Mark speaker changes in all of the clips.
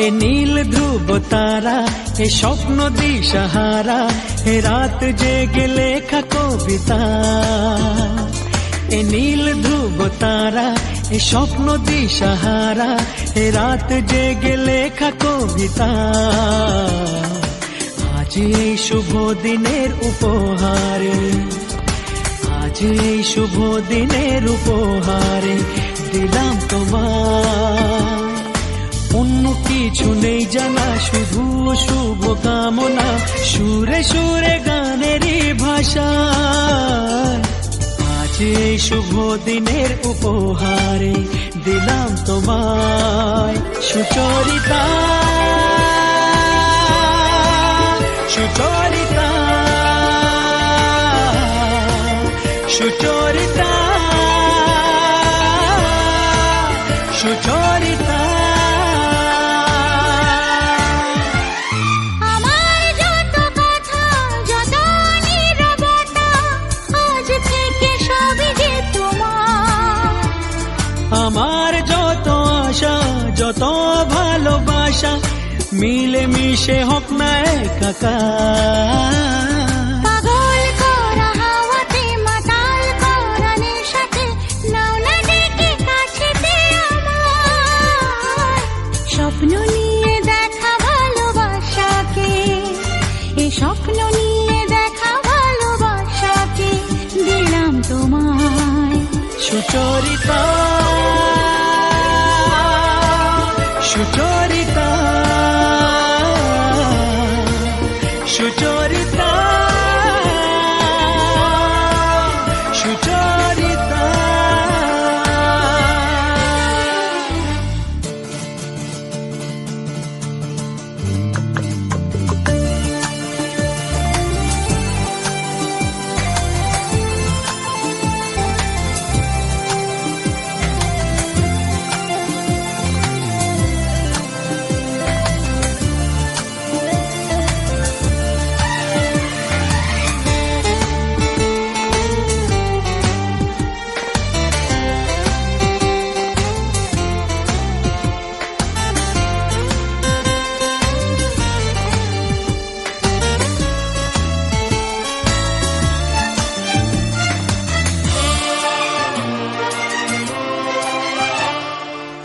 Speaker 1: এ নীল ধ্রুব তারা, এ স্বপ্ন দিশাহারা, এ রাত জেগে লেখা কবিতা। এ নীল ধ্রুব তারা, এ স্বপ্ন দিশাহারা, এ রাত জেগে লেখা কবিতা। আজ এই শুভ দিনের উপহারে, আজ এই শুভ দিনের উপহারে দিলাম তোমায়। অন্য কিছু নেই জানা, শুধু শুভ কামনা, সুরে সুরে গানেরই ভাষা। আজ এই শুভ দিনের উপহারে দিলাম তোমায়। সুচরিতা, সুচরিতা, সুচরিতা, সুচরিতা।
Speaker 2: আমার যত কথা, যত নীরবতা, আজ থেকে সবই যে তোমার।
Speaker 1: আমার যত আশা, যত ভালোবাসা, মিলে মিশে হোক না একাকার।
Speaker 2: পাগল করা হাওয়াতে, মাতাল করা নেশাতে, নাও না ডেকে কাছেতে আমার। স্বপ্ন নিয়ে দেখা ভালোবাসাকে, এ স্বপ্ন নিয়ে দেখা ভালোবাসাকে দিলাম তোমায়।
Speaker 1: সুচরিতা, সুচরিতা, সুচরিতা, সুচরিতা।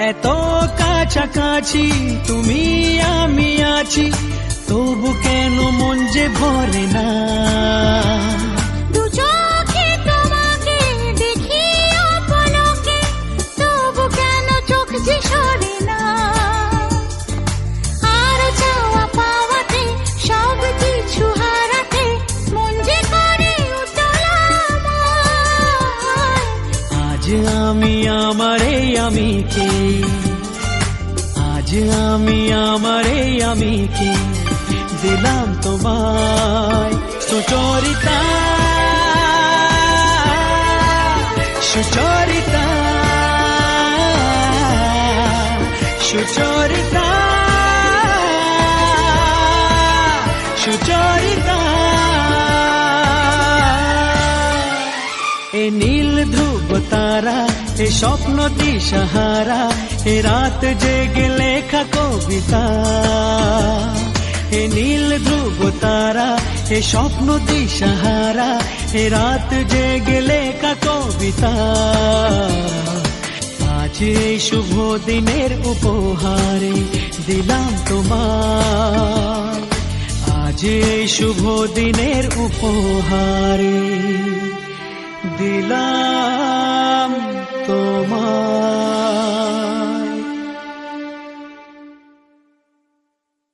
Speaker 1: এত কাছাকাছি তুমি আমি আছি, তবু কেন মন যে ভরে না।
Speaker 2: দু চোখে তোমাকে দেখি অপলকে, তবু কেন চোখ যে সরে না। আরো চাওয়া পাওয়াতে, সব কিছু হারাতে, মন যে করে উতলা আমার।
Speaker 1: আজ আমি আমার এই আমিকে, আজ আমি আমার এই আমিকে দিলাম তোমায়। সুচরিতা, সুচরিতা, সুচরিতা, সুচরিতা। এ নীল ধ্রুব তারা, এ স্বপ্ন দিশাহারা, এ রাত জেগে লেখা কবিতা। এ নীল ধ্রুব তারা, এ স্বপ্ন দিশাহারা, এ রাত জেগে লেখা কবিতা। আজ এই শুভ দিনের উপহারে দিলাম তোমায়। আজ এই শুভ দিনের উপহারে